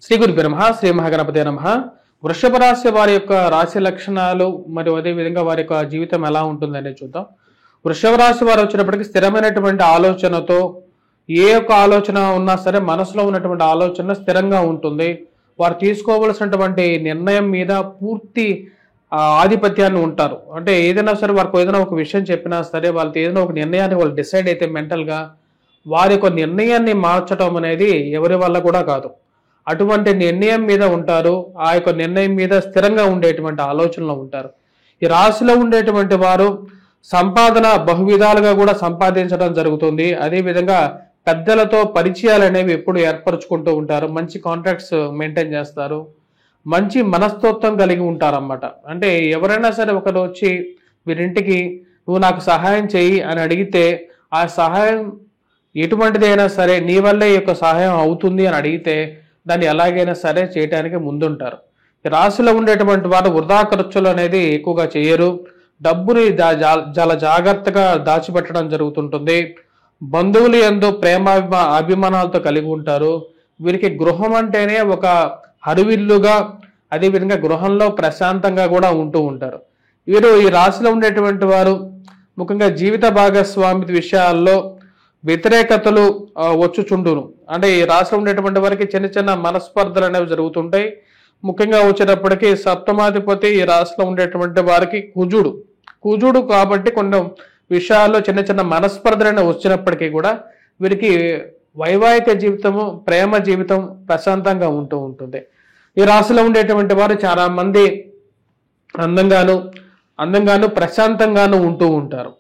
శ్రీ గురుభ్యో నమః. శ్రీ మహాగణపతే నమః. వృషభ రాశి వారి యొక్క రాశి లక్షణాలు మరియు అదే విధంగా వారి యొక్క జీవితం ఎలా ఉంటుందనే చూద్దాం. వృషభ రాశి వారు వచ్చినప్పటికీ స్థిరమైనటువంటి ఆలోచనతో ఏ యొక్క ఆలోచన ఉన్నా సరే మనసులో ఉన్నటువంటి ఆలోచన స్థిరంగా ఉంటుంది. వారు తీసుకోవలసినటువంటి నిర్ణయం మీద పూర్తి ఆధిపత్యాన్ని ఉంటారు. అంటే ఏదైనా సరే వారికి ఏదైనా ఒక విషయం చెప్పినా సరే వాళ్ళకి ఏదైనా ఒక నిర్ణయాన్ని వాళ్ళు డిసైడ్ అయితే మెంటల్గా వారి యొక్క నిర్ణయాన్ని మార్చడం అనేది ఎవరి వల్ల కూడా కాదు. అటువంటి నిర్ణయం మీద ఉంటారు. ఆ యొక్క నిర్ణయం మీద స్థిరంగా ఉండేటువంటి ఆలోచనలో ఉంటారు. ఈ రాశిలో ఉండేటువంటి వారు సంపాదన బహువిధాలుగా కూడా సంపాదించడం జరుగుతుంది. అదేవిధంగా పెద్దలతో పరిచయాలు అనేవి ఎప్పుడు ఏర్పరచుకుంటూ ఉంటారు. మంచి కాంట్రాక్ట్స్ మెయింటైన్ చేస్తారు. మంచి మనస్తత్వం కలిగి ఉంటారన్నమాట. అంటే ఎవరైనా సరే ఒకరు వచ్చి వీరింటికి నువ్వు నాకు సహాయం చేయి అని అడిగితే ఆ సహాయం ఎటువంటిదైనా సరే నీ వల్లే ఈ యొక్క సహాయం అవుతుంది అని అడిగితే దాన్ని ఎలాగైనా సరే చేయడానికి ముందుంటారు. ఈ రాశిలో ఉండేటువంటి వారు వృధా ఖర్చులు అనేది ఎక్కువగా చేయరు. డబ్బుని చాలా జాగ్రత్తగా దాచిపెట్టడం జరుగుతుంటుంది. బంధువులు ఎంతో ప్రేమ అభిమానాలతో కలిగి ఉంటారు. వీరికి గృహం అంటేనే ఒక హరువిల్లుగా, అదేవిధంగా గృహంలో ప్రశాంతంగా కూడా ఉంటూ ఉంటారు. వీరు ఈ రాశిలో ఉండేటువంటి వారు ముఖ్యంగా జీవిత భాగస్వామి విషయాల్లో వ్యతిరేకతలు వచ్చుచుండును. అంటే ఈ రాశిలో ఉండేటువంటి వారికి చిన్న చిన్న మనస్పర్ధలు అనేవి జరుగుతుంటాయి. ముఖ్యంగా వచ్చేటప్పటికీ సప్తమాధిపతి ఈ రాశిలో ఉండేటువంటి వారికి కుజుడు కాబట్టి కొన్ని విషయాల్లో చిన్న చిన్న మనస్పర్ధలు అనేవి వచ్చినప్పటికీ కూడా వీరికి వైవాహిక జీవితము, ప్రేమ జీవితం ప్రశాంతంగా ఉంటూ ఉంటుంది. ఈ రాశిలో ఉండేటువంటి వారు చాలా మంది అందంగాను ప్రశాంతంగాను ఉంటూ ఉంటారు.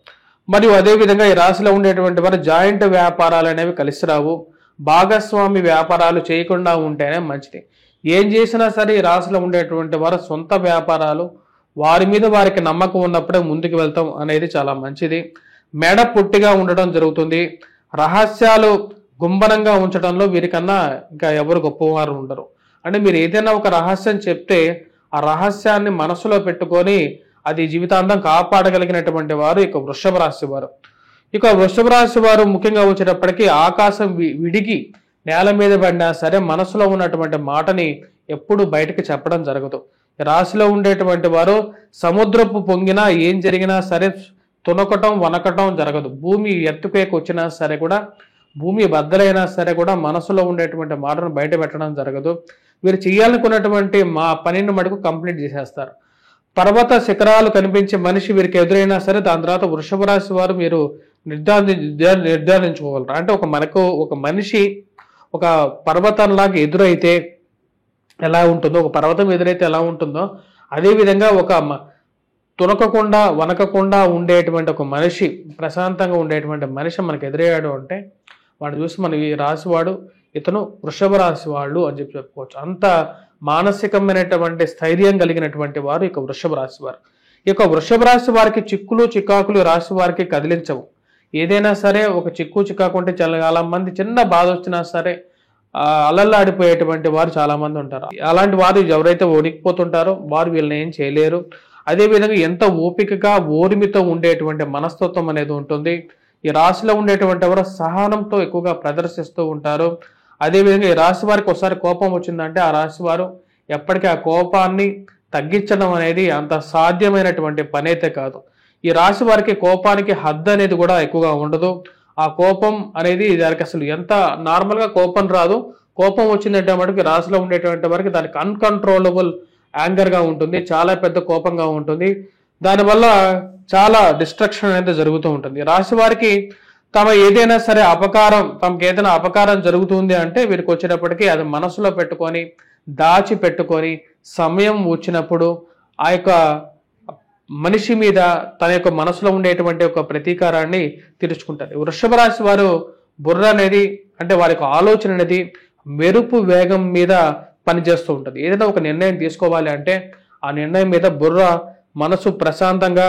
మరియు అదేవిధంగా ఈ రాశిలో ఉండేటువంటి వారు జాయింట్ వ్యాపారాలు అనేవి కలిసి రావు. భాగస్వామి వ్యాపారాలు చేయకుండా ఉంటేనే మంచిది. ఏం చేసినా సరే ఈ రాశిలో ఉండేటువంటి వారు సొంత వ్యాపారాలు వారి మీద వారికి నమ్మకం ఉన్నప్పుడే ముందుకు వెళ్తాం అనేది చాలా మంచిది. మెడ పొట్టిగా ఉండడం జరుగుతుంది. రహస్యాలు గుంభనంగా ఉంచడంలో వీరికన్నా ఇంకా ఎవరు గొప్పవారు ఉండరు. అంటే మీరు ఏదైనా ఒక రహస్యం చెప్తే ఆ రహస్యాన్ని మనసులో పెట్టుకొని అది జీవితాంతం కాపాడగలిగినటువంటి వారు ఇక వృషభ రాశి వారు. ఇక వృషభ రాశి వారు ముఖ్యంగా వచ్చేటప్పటికీ ఆకాశం విడిగి నేల మీద పడినా సరే మనసులో ఉన్నటువంటి మాటని ఎప్పుడు బయటకు చెప్పడం జరగదు. రాశిలో ఉండేటువంటి వారు సముద్రపు పొంగినా ఏం జరిగినా సరే తునకటం వనకటం జరగదు. భూమి ఎత్తుకేకి వచ్చినా సరే కూడా, భూమి బద్దలైనా సరే కూడా మనసులో ఉండేటువంటి మాటను బయట పెట్టడం జరగదు. వీరు చేయాలనుకున్నటువంటి పనిని మటుకు కంప్లీట్ చేసేస్తారు. పర్వత శిఖరాలు కనిపించే మనిషి వీరికి ఎదురైనా సరే దాని తర్వాత వృషభ రాశి వారు మీరు నిర్ధారించుకోగలరు. అంటే మనకు ఒక మనిషి ఒక పర్వతంలాగా ఎదురైతే ఎలా ఉంటుందో, ఒక పర్వతం ఎదురైతే ఎలా ఉంటుందో అదేవిధంగా ఒక తునకకుండా వనకకుండా ఉండేటువంటి ఒక మనిషి, ప్రశాంతంగా ఉండేటువంటి మనిషి మనకు ఎదురయ్యాడు అంటే వాడిని చూసి మనం ఈ రాశివాడు ఇతను వృషభ రాశి వాళ్ళు అని చెప్పుకోవచ్చు. అంత మానసికమైనటువంటి స్థైర్యం కలిగినటువంటి వారు ఇక వృషభ రాశి వారు. ఇక వృషభ రాశి వారికి చిక్కులు చికాకులు రాశి వారికి కదిలించవు. ఏదైనా సరే ఒక చిక్కు చికాకుంటే చాలా మంది చిన్న బాధ వచ్చినా సరే అలల్లాడిపోయేటువంటి వారు చాలా మంది ఉంటారు. అలాంటి వారు ఎవరైతే ఓడికిపోతుంటారో వారు వీళ్ళని ఏం చేయలేరు. అదేవిధంగా ఎంత ఓపికగా ఓర్మితో ఉండేటువంటి మనస్తత్వం అనేది ఉంటుంది. ఈ రాశిలో ఉండేటువంటి వారు సహనంతో ఎక్కువగా ప్రదర్శిస్తూ ఉంటారు. అదేవిధంగా ఈ రాశి వారికి ఒకసారి కోపం వచ్చిందంటే ఆ రాశి వారు ఎప్పటికీ ఆ కోపాన్ని తగ్గించడం అనేది అంత సాధ్యమైనటువంటి పని అయితే కాదు. ఈ రాశి వారికి కోపానికి హద్దు అనేది కూడా ఎక్కువగా ఉండదు. ఆ కోపం అనేది దానికి అసలు ఎంత నార్మల్గా కోపం రాదు. కోపం వచ్చిందంటే మటుకు రాశిలో ఉండేటువంటి వారికి దానికి అన్కంట్రోలబుల్ యాంగర్గా ఉంటుంది. చాలా పెద్ద కోపంగా ఉంటుంది. దానివల్ల చాలా డిస్ట్రక్షన్ అనేది జరుగుతూ ఉంటుంది. రాశి వారికి ఏదైనా సరే తమకు ఏదైనా అపకారం జరుగుతుంది అంటే వీరికి వచ్చేటప్పటికీ అది మనసులో పెట్టుకొని దాచిపెట్టుకొని సమయం వచ్చినప్పుడు ఆ యొక్క మనిషి మీద తన యొక్క మనసులో ఉండేటువంటి ఒక ప్రతీకారాన్ని తీర్చుకుంటారు. వృషభ రాశి వారు బుర్ర అనేది అంటే వారి యొక్క ఆలోచన అనేది మెరుపు వేగం మీద పనిచేస్తూ ఉంటుంది. ఏదైనా ఒక నిర్ణయం తీసుకోవాలి అంటే ఆ నిర్ణయం మీద మనసు ప్రశాంతంగా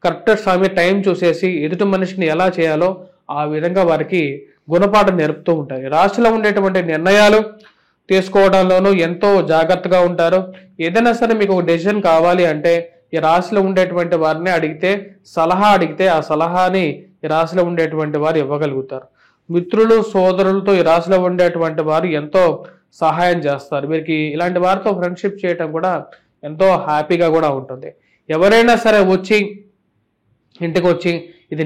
కరెక్ట్ సమయం టైం చూసేసి ఎదుటి మనిషిని ఎలా చేయాలో ఆ విధంగా వారికి గుణపాఠం నేర్పుతూ ఉంటాయి. రాశిలో ఉండేటువంటి నిర్ణయాలు తీసుకోవడంలోనూ ఎంతో జాగ్రత్తగా ఉంటారు. ఏదైనా సరే మీకు ఒక డెసిషన్ కావాలి అంటే ఈ రాశిలో ఉండేటువంటి వారిని సలహా అడిగితే ఆ సలహాని ఈ రాశిలో ఉండేటువంటి వారు ఇవ్వగలుగుతారు. మిత్రులు సోదరులతో ఈ రాశిలో ఉండేటువంటి వారు ఎంతో సహాయం చేస్తారు. వీరికి ఇలాంటి వారితో ఫ్రెండ్షిప్ చేయటం కూడా ఎంతో హ్యాపీగా కూడా ఉంటుంది. ఎవరైనా సరే ఇంటికి వచ్చి ఇది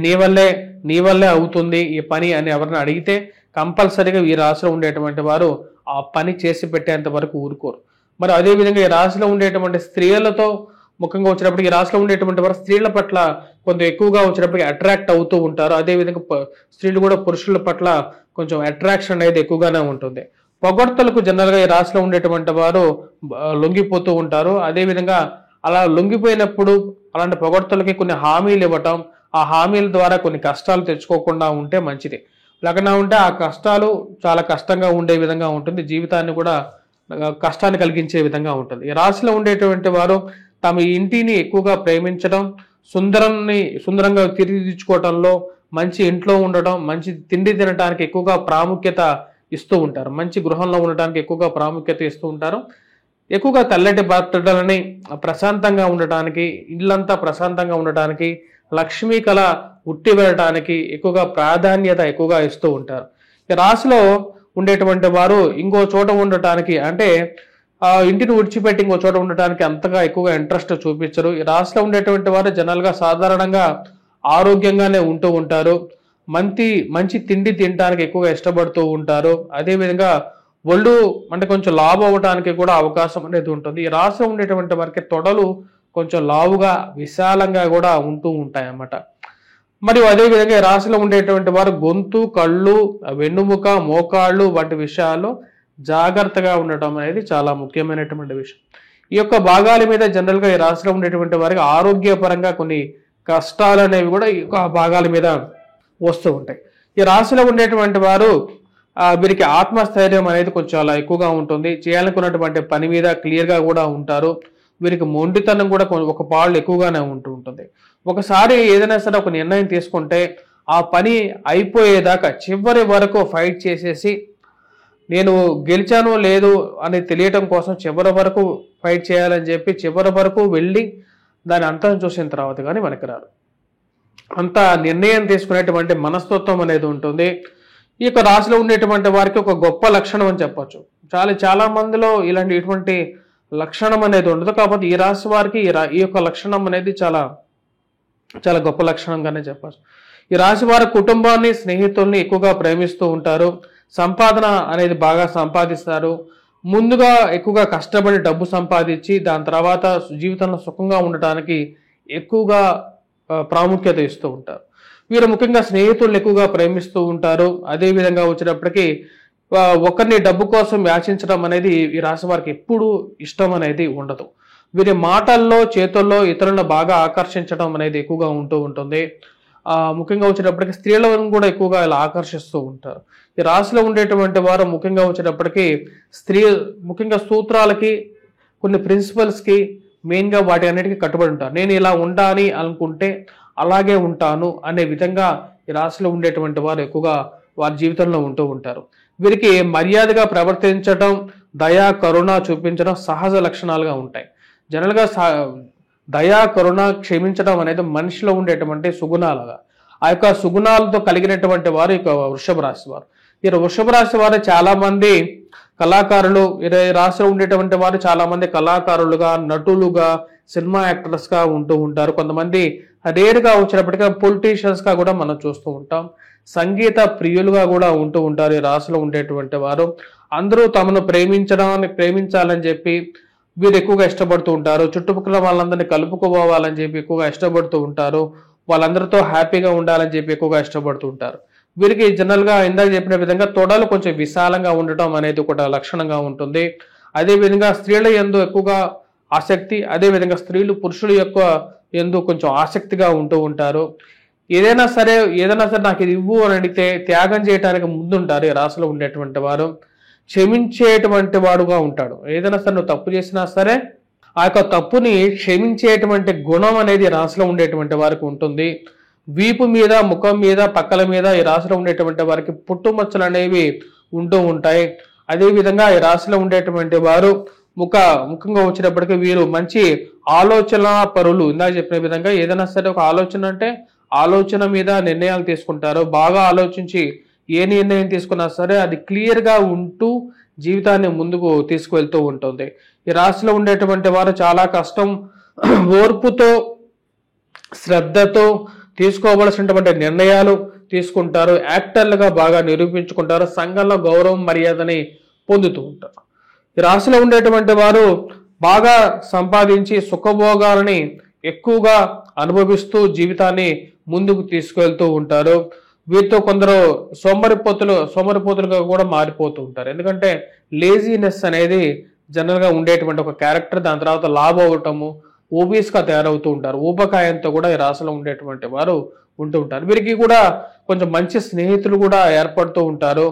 నీ వల్లే అవుతుంది ఈ పని అని ఎవరిని అడిగితే కంపల్సరీగా ఈ రాశిలో ఉండేటువంటి వారు ఆ పని చేసి పెట్టేంత వరకు ఊరుకోరు. మరి అదేవిధంగా ఈ రాశిలో ఉండేటువంటి స్త్రీలతో ముఖ్యంగా వచ్చినప్పటికీ ఈ రాశిలో ఉండేటువంటి వారు స్త్రీల పట్ల కొంచెం ఎక్కువగా వచ్చినప్పటికీ అట్రాక్ట్ అవుతూ ఉంటారు. అదేవిధంగా స్త్రీలు కూడా పురుషుల పట్ల కొంచెం అట్రాక్షన్ అనేది ఎక్కువగానే ఉంటుంది. పొగడ్తలకు జనరల్గా ఈ రాశిలో ఉండేటువంటి వారు లొంగిపోతూ ఉంటారు. అదేవిధంగా అలా లొంగిపోయినప్పుడు అలాంటి పొగడ్తలకి కొన్ని హామీలు ఇవ్వటం, ఆ హామీల ద్వారా కొన్ని కష్టాలు తెచ్చుకోకుండా ఉంటే మంచిది. లేకుండా ఉంటే ఆ కష్టాలు చాలా కష్టంగా ఉండే విధంగా ఉంటుంది, జీవితాన్ని కూడా కష్టాన్ని కలిగించే విధంగా ఉంటుంది. ఈ రాశిలో ఉండేటువంటి వారు తమ ఇంటిని ఎక్కువగా ప్రేమించడం, సుందరంగా తీర్చిదిద్దుకోవడంలో, మంచి ఇంట్లో ఉండటం, మంచి తిండి తినడానికి ఎక్కువగా ప్రాముఖ్యత ఇస్తూ ఉంటారు. మంచి గృహంలో ఉండటానికి ఎక్కువగా ప్రాముఖ్యత ఇస్తూ ఉంటారు. ఎక్కువగా తెల్లటి బట్టలని ప్రశాంతంగా ఉండటానికి, ఇల్లంతా ప్రశాంతంగా ఉండటానికి, లక్ష్మీ కళ ఉట్టి వెళ్ళటానికి ఎక్కువగా ప్రాధాన్యత ఎక్కువగా ఇస్తూ ఉంటారు. ఈ రాశిలో ఉండేటువంటి వారు ఇంకో చోట ఉండటానికి అంటే ఇంటిని విడిచిపెట్టి ఇంకో చోట ఉండటానికి అంతగా ఎక్కువగా ఇంట్రెస్ట్ చూపించరు. ఈ రాశిలో ఉండేటువంటి వారు జనరల్గా సాధారణంగా ఆరోగ్యంగానే ఉంటూ ఉంటారు. మంచి తిండి తినడానికి ఎక్కువగా ఇష్టపడుతూ ఉంటారు. అదేవిధంగా ఒళ్ళు అంటే కొంచెం లావు అవ్వడానికి కూడా అవకాశం అనేది ఉంటుంది. ఈ రాశిలో ఉండేటువంటి వారికి తొడలు కొంచెం లావుగా విశాలంగా కూడా ఉంటూ ఉంటాయి అన్నమాట. మరియు అదేవిధంగా ఈ రాశిలో ఉండేటువంటి వారు గొంతు, కళ్ళు, వెన్నుముక, మోకాళ్ళు వంటి విషయాల్లో జాగ్రత్తగా ఉండటం అనేది చాలా ముఖ్యమైనటువంటి విషయం. ఈ యొక్క భాగాల మీద జనరల్గా ఈ రాశిలో ఉండేటువంటి వారికి ఆరోగ్యపరంగా కొన్ని కష్టాలు అనేవి కూడా ఈ యొక్క భాగాల మీద వస్తూ ఉంటాయి. ఈ రాశిలో ఉండేటువంటి వారు వీరికి ఆత్మస్థైర్యం అనేది కొంచెం చాలా ఎక్కువగా ఉంటుంది. చేయాలనుకున్నటువంటి పని మీద క్లియర్గా కూడా ఉంటారు. వీరికి మొండితనం కూడా ఒక పాళ్ళు ఎక్కువగానే ఉంటుంది. ఒకసారి ఏదైనా సరే ఒక నిర్ణయం తీసుకుంటే ఆ పని అయిపోయేదాకా చివరి వరకు ఫైట్ చేసేసి నేను గెలిచానో లేదు అని తెలియటం కోసం చివరి వరకు ఫైట్ చేయాలని చెప్పి చివరి వరకు వెళ్ళి దాని అంతం చూసిన తర్వాత కానీ మనకి రారు. అంత నిర్ణయం తీసుకునేటువంటి మనస్తత్వం అనేది ఉంటుంది. ఈ యొక్క రాశిలో ఉండేటువంటి వారికి ఒక గొప్ప లక్షణం అని చెప్పొచ్చు. చాలా మందిలో ఇటువంటి లక్షణం అనేది ఉండదు. కాకపోతే ఈ రాశి వారికి ఈ యొక్క లక్షణం అనేది చాలా చాలా గొప్ప లక్షణంగానే చెప్పచ్చు. ఈ రాశి వారి కుటుంబాన్ని, స్నేహితుల్ని ఎక్కువగా ప్రేమిస్తూ ఉంటారు. సంపాదన అనేది బాగా సంపాదిస్తారు. ముందుగా ఎక్కువగా కష్టపడి డబ్బు సంపాదించి దాని తర్వాత జీవితంలో సుఖంగా ఉండటానికి ఎక్కువగా ప్రాముఖ్యత ఇస్తూ ఉంటారు. వీరు ముఖ్యంగా స్నేహితులను ఎక్కువగా ప్రేమిస్తూ ఉంటారు. అదేవిధంగా వచ్చినప్పటికీ ఒకరిని డబ్బు కోసం యాచించడం అనేది ఈ రాశి వారికి ఎప్పుడూ ఇష్టం అనేది ఉండదు. వీరి మాటల్లో, చేతుల్లో ఇతరులను బాగా ఆకర్షించడం అనేది ఎక్కువగా ఉంటుంది. ముఖ్యంగా వచ్చేటప్పటికి స్త్రీలను కూడా ఎక్కువగా ఇలా ఆకర్షిస్తూ ఉంటారు. ఈ రాశిలో ఉండేటువంటి వారు ముఖ్యంగా వచ్చేటప్పటికి ముఖ్యంగా సూత్రాలకి, కొన్ని ప్రిన్సిపల్స్కి మెయిన్గా వాటి అన్నిటికీ కట్టుబడి ఉంటారు. నేను ఇలా ఉండాలి అనుకుంటే అలాగే ఉంటాను అనే విధంగా ఈ రాశిలో ఉండేటువంటి వారు ఎక్కువగా వారి జీవితంలో ఉంటూ ఉంటారు. వీరికి మర్యాదగా ప్రవర్తించడం, దయా, కరుణ చూపించడం సహజ లక్షణాలుగా ఉంటాయి. జనరల్గా దయా, కరుణ, క్షమించడం అనేది మనిషిలో ఉండేటువంటి సుగుణాలుగా, ఆ యొక్క సుగుణాలతో కలిగినటువంటి వారు ఇక వృషభ రాశి వారు. ఈ వృషభ రాశి వారు చాలా మంది కళాకారులు, ఈ రాశిలో ఉండేటువంటి వారు చాలా మంది కళాకారులుగా, నటులుగా, సినిమా యాక్టర్స్గా ఉంటూ ఉంటారు. కొంతమంది రేరుగా వచ్చినప్పటికీ పొలిటీషియన్స్గా కూడా మనం చూస్తూ ఉంటాం. సంగీత ప్రియులుగా కూడా ఉంటూ ఉంటారు ఈ రాశిలో ఉండేటువంటి వారు. అందరూ తమను ప్రేమించాలని చెప్పి వీరు ఎక్కువగా ఇష్టపడుతూ ఉంటారు. చుట్టుపక్కల వాళ్ళందరినీ కలుపుకోవాలని చెప్పి ఎక్కువగా ఇష్టపడుతూ ఉంటారు. వాళ్ళందరితో హ్యాపీగా ఉండాలని చెప్పి ఎక్కువగా ఇష్టపడుతూ ఉంటారు. వీరికి జనరల్గా ఇందాక చెప్పిన విధంగా తొడలు కొంచెం విశాలంగా ఉండటం అనేది ఒక లక్షణంగా ఉంటుంది. అదేవిధంగా స్త్రీల యందు ఎక్కువగా ఆసక్తి, అదేవిధంగా స్త్రీలు పురుషుల యొక్క యందు కొంచెం ఆసక్తిగా ఉంటూ ఉంటారు. ఏదైనా సరే నాకు ఇది ఇవ్వు అని అడిగితే త్యాగం చేయడానికి ముందుంటారు ఈ రాశిలో ఉండేటువంటి వారు. క్షమించేటువంటి వాడుగా ఉంటాడు. ఏదైనా సరే నువ్వు తప్పు చేసినా సరే ఆ యొక్క తప్పుని క్షమించేటువంటి గుణం అనేది రాశిలో ఉండేటువంటి వారికి ఉంటుంది. వీపు మీద, ముఖం మీద, పక్కల మీద ఈ రాశిలో ఉండేటువంటి వారికి పుట్టుమచ్చలు అనేవి ఉంటూ ఉంటాయి. అదేవిధంగా ఈ రాశిలో ఉండేటువంటి వారు ముఖ్యంగా వచ్చినప్పటికీ వీరు మంచి ఆలోచన పరులు. ఇందాక చెప్పిన విధంగా ఏదైనా సరే ఒక ఆలోచన అంటే ఆలోచన మీద నిర్ణయాలు తీసుకుంటారు. బాగా ఆలోచించి ఏ నిర్ణయం తీసుకున్నా సరే అది క్లియర్గా ఉంటూ జీవితాన్ని ముందుకు తీసుకువెళ్తూ ఉంటుంది. ఈ రాశిలో ఉండేటువంటి వారు చాలా కష్టం, ఓర్పుతో, శ్రద్ధతో తీసుకోవలసినటువంటి నిర్ణయాలు తీసుకుంటారు. యాక్టర్లుగా బాగా నిరూపించుకుంటారు. సంఘంలో గౌరవం మర్యాదని పొందుతూ ఉంటారు. ఈ రాశిలో ఉండేటువంటి వారు బాగా సంపాదించి సుఖభోగాలని ఎక్కువగా అనుభవిస్తూ జీవితాన్ని ముందుకు తీసుకెళ్తూ ఉంటారు. వీరితో కొందరు సోమరిపోతులుగా కూడా మారిపోతూ ఉంటారు. ఎందుకంటే లేజీనెస్ అనేది జనరల్గా ఉండేటువంటి ఒక క్యారెక్టర్. దాని తర్వాత లాభం అవటము, ఓబీస్గా తయారవుతూ ఉంటారు. ఊబకాయంతో కూడా ఈ రాశిలో ఉండేటువంటి వారు ఉంటూ ఉంటారు. వీరికి కూడా కొంచెం మంచి స్నేహితులు కూడా ఏర్పడుతూ ఉంటారు.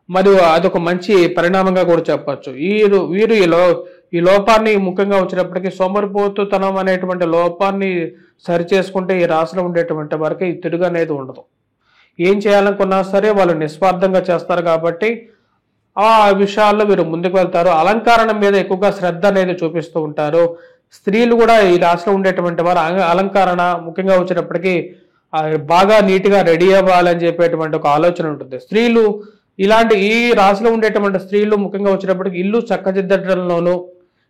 మరియు అదొక మంచి పరిణామంగా కూడా చెప్పచ్చు. వీరు ఈ లోపాన్ని ముఖ్యంగా వచ్చినప్పటికీ సోమరిపోతుతనం అనేటువంటి లోపాన్ని సరిచేసుకుంటే ఈ రాశిలో ఉండేటువంటి వారికి ఈ తిరుగు అనేది ఉండదు. ఏం చేయాలనుకున్నా సరే వాళ్ళు నిస్వార్థంగా చేస్తారు కాబట్టి ఆ విషయాల్లో వీరు ముందుకు వెళ్తారు. అలంకరణ మీద ఎక్కువగా శ్రద్ధ అనేది చూపిస్తూ ఉంటారు. స్త్రీలు కూడా ఈ రాశిలో ఉండేటువంటి వారు అలంకరణ ముఖ్యంగా వచ్చేటప్పటికి బాగా నీట్గా రెడీ అవ్వాలని చెప్పేటువంటి ఒక ఆలోచన ఉంటుంది. స్త్రీలు ఈ రాశిలో ఉండేటువంటి స్త్రీలు ముఖ్యంగా వచ్చేటప్పటికి ఇల్లు చక్కదిద్దడంలోనూ,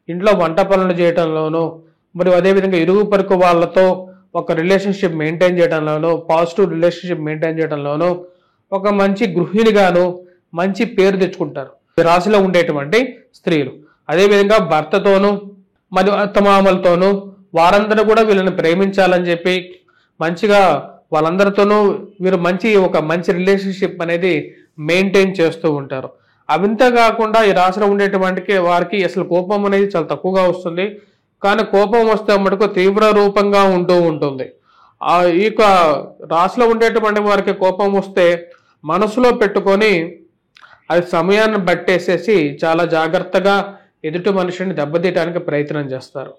ఇంట్లో వంట పనులు చేయడంలోనూ, మరియు అదేవిధంగా ఇరుగు పొరుగు వాళ్ళతో ఒక రిలేషన్షిప్ మెయింటైన్ చేయడంలోనూ, పాజిటివ్ రిలేషన్షిప్ మెయింటైన్ చేయడంలోనూ ఒక మంచి గృహిణిగాను మంచి పేరు తెచ్చుకుంటారు ఈ రాశిలో ఉండేటువంటి స్త్రీలు. అదేవిధంగా భర్తతోనూ మరియు అత్తమామలతోనూ వారందరూ కూడా వీళ్ళని ప్రేమించాలని చెప్పి మంచిగా వాళ్ళందరితోనూ వీరు ఒక మంచి రిలేషన్షిప్ అనేది మెయింటైన్ చేస్తూ ఉంటారు. అవింత కాకుండా ఈ రాశిలో ఉండేటువంటి వారికి అసలు కోపం అనేది చాలా తక్కువగా వస్తుంది. కానీ కోపం వస్తే మటుకు తీవ్ర రూపంగా ఉంటూ ఉంటుంది. ఈ రాశిలో ఉండేటువంటి వారికి కోపం వస్తే మనసులో పెట్టుకొని అది సమయాన్ని బట్టేసేసి చాలా జాగ్రత్తగా ఎదుటి మనిషిని దెబ్బతీయడానికి ప్రయత్నం చేస్తారు.